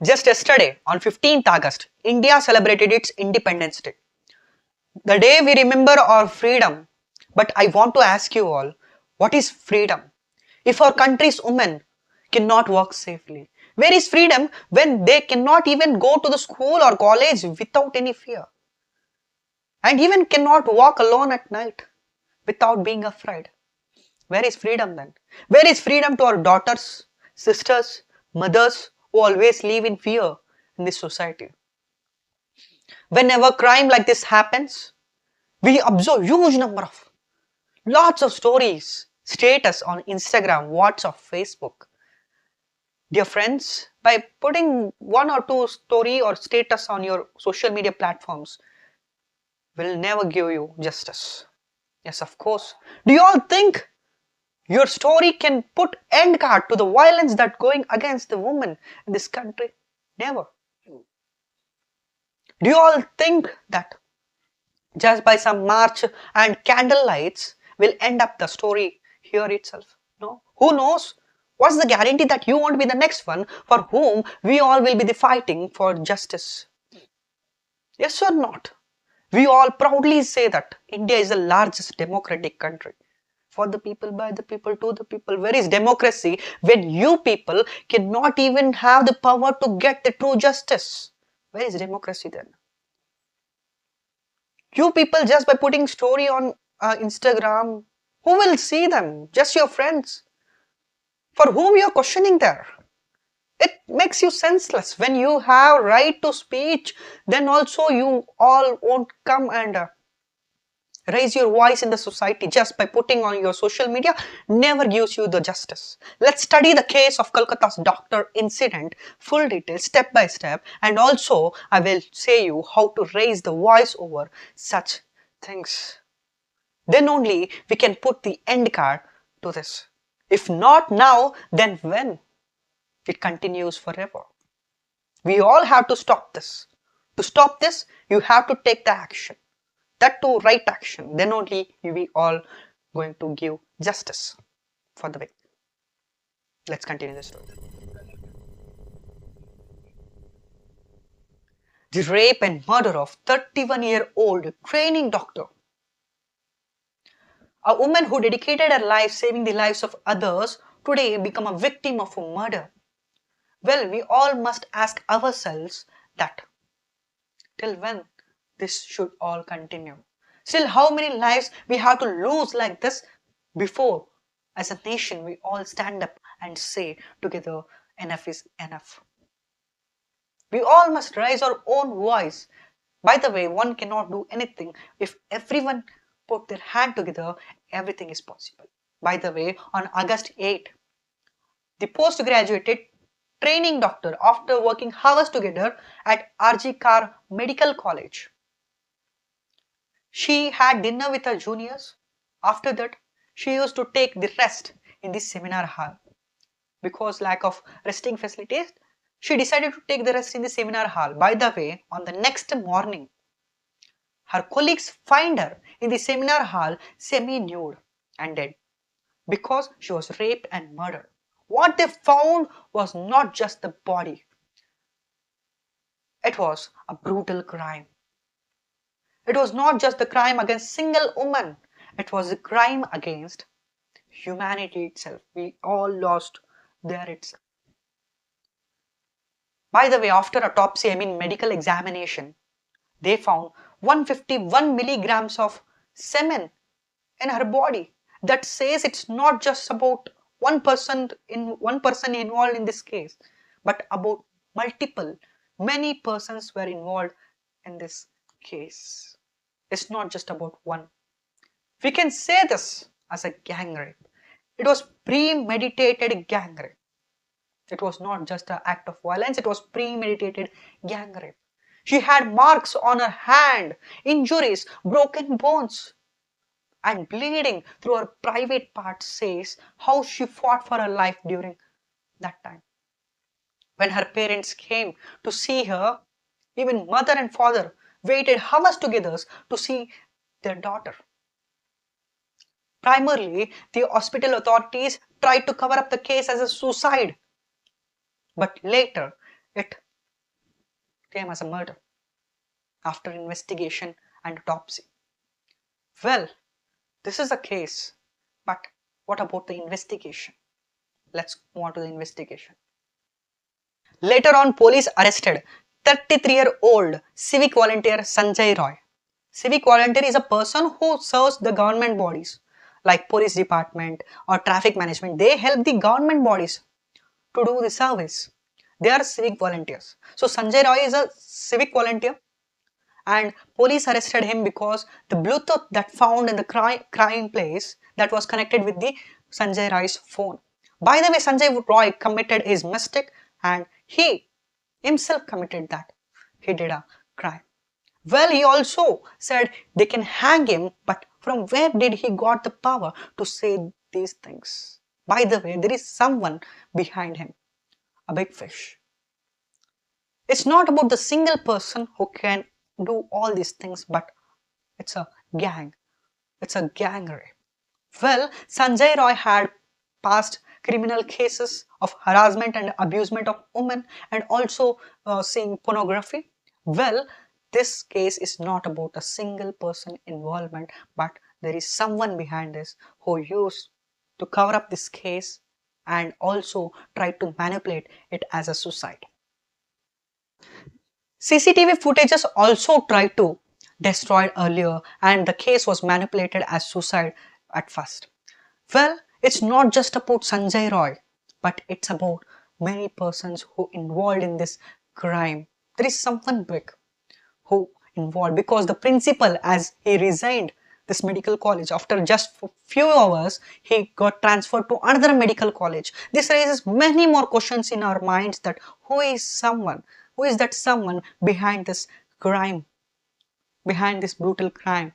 Just yesterday, on 15th August, India celebrated its Independence Day. The day we remember our freedom. But I want to ask you all, what is freedom? If our country's women cannot work safely, where is freedom when they cannot even go to the school or college without any fear? And even cannot walk alone at night without being afraid? Where is freedom then? Where is freedom to our daughters, sisters, mothers who always live in fear in this society? Whenever crime like this happens, we observe huge number of lots of stories, status on Instagram, WhatsApp, Facebook. Dear friends, by putting one or two story or status on your social media platforms will never give you justice. Yes, of course. Do you all think your story can put end card to the violence that going against the women in this country? Never. Do you all think that just by some march and candle lights will end up the story here itself? No. Who knows? What's the guarantee that you won't be the next one for whom we all will be the fighting for justice? Yes or not? We all proudly say that India is the largest democratic country. For the people, by the people, to the people. Where is democracy when you people cannot even have the power to get the true justice? Where is democracy then? You people just by putting story on Instagram, who will see them? Just your friends. For whom you are questioning there? It makes you senseless. When you have right to speech, then also you all won't come and raise your voice in the society just by putting on your social media never gives you the justice. Let's study the case of Kolkata's doctor incident, full details, step by step, and also I will say you how to raise the voice over such things. Then only we can put the end card to this. If not now, then when? It continues forever. We all have to stop this. To stop this, you have to take the action. That to right action, then only we all going to give justice for the victim. Let's continue the story. The rape and murder of 31-year-old training doctor. A woman who dedicated her life saving the lives of others today become a victim of a murder. Well, we all must ask ourselves that till when this should all continue. Still, how many lives we have to lose like this before, as a nation, we all stand up and say together, enough is enough. We all must raise our own voice. By the way, one cannot do anything if everyone put their hand together, everything is possible. By the way, on August 8, the postgraduated training doctor, after working hours together at RG Kar Medical College, she had dinner with her juniors. After that, she used to take the rest in the seminar hall. Because lack of resting facilities, she decided to take the rest in the seminar hall. By the way, on the next morning, her colleagues find her in the seminar hall semi-nude and dead because she was raped and murdered. What they found was not just the body. It was a brutal crime. It was not just the crime against single woman. It was a crime against humanity itself. We all lost there itself. By the way, after autopsy, medical examination, they found 151 milligrams of semen in her body. That says it's not just about one person involved in this case, but about many persons were involved in this case. It's not just about one. We can say this as a gang rape. It was premeditated gang rape. It was not just an act of violence, it was premeditated gang rape. She had marks on her hand, injuries, broken bones, and bleeding through her private parts says how she fought for her life during that time. When her parents came to see her, even mother and father waited hours together to see their daughter. Primarily, the hospital authorities tried to cover up the case as a suicide, but later it came as a murder after investigation and autopsy. Well, this is a case, but what about the investigation? Let's move on to the investigation. Later on, police arrested 33-year-old civic volunteer Sanjay Roy. Civic volunteer is a person who serves the government bodies like police department or traffic management. They help the government bodies to do the service. They are civic volunteers. So Sanjay Roy is a civic volunteer and police arrested him because the Bluetooth that found in the crime place that was connected with the Sanjay Roy's phone. By the way, Sanjay Roy committed his mistake and he himself committed that. He did a crime. Well, he also said they can hang him, but from where did he got the power to say these things? By the way, there is someone behind him, a big fish. It's not about the single person who can do all these things, but it's a gang. It's a gang rape. Well, Sanjay Roy had past criminal cases of harassment and abusement of women and also seeing pornography. Well, this case is not about a single person involvement, but there is someone behind this who used to cover up this case and also tried to manipulate it as a suicide. CCTV footages also tried to destroy earlier and the case was manipulated as suicide at first. Well, it's not just about Sanjay Roy, but it's about many persons who involved in this crime. There is someone big who involved because the principal, as he resigned this medical college after just a few hours, he got transferred to another medical college. This raises many more questions in our minds that who is that someone behind this crime, behind this brutal crime.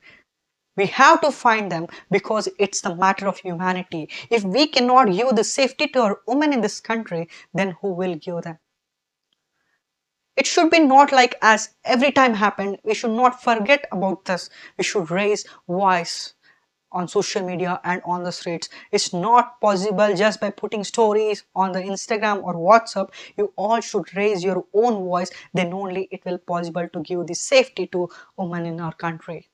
We have to find them because it's the matter of humanity. If we cannot give the safety to our women in this country, then who will give them? It should be not like as every time happened. We should not forget about this. We should raise voice on social media and on the streets. It's not possible just by putting stories on the Instagram or WhatsApp. You all should raise your own voice. Then only it will possible to give the safety to women in our country.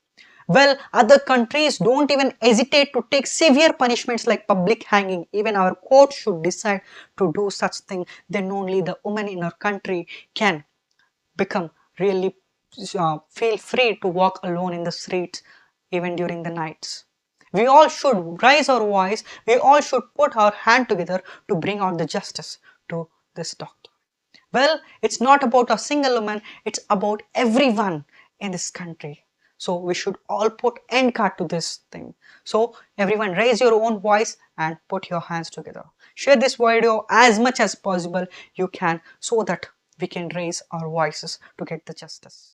Well, other countries don't even hesitate to take severe punishments like public hanging. Even our court should decide to do such thing. Then only the women in our country can become really feel free to walk alone in the streets even during the nights. We all should raise our voice. We all should put our hand together to bring out the justice to this doctor. Well, it's not about a single woman. It's about everyone in this country. So we should all put end card to this thing. So everyone raise your own voice and put your hands together. Share this video as much as possible you can so that we can raise our voices to get the justice.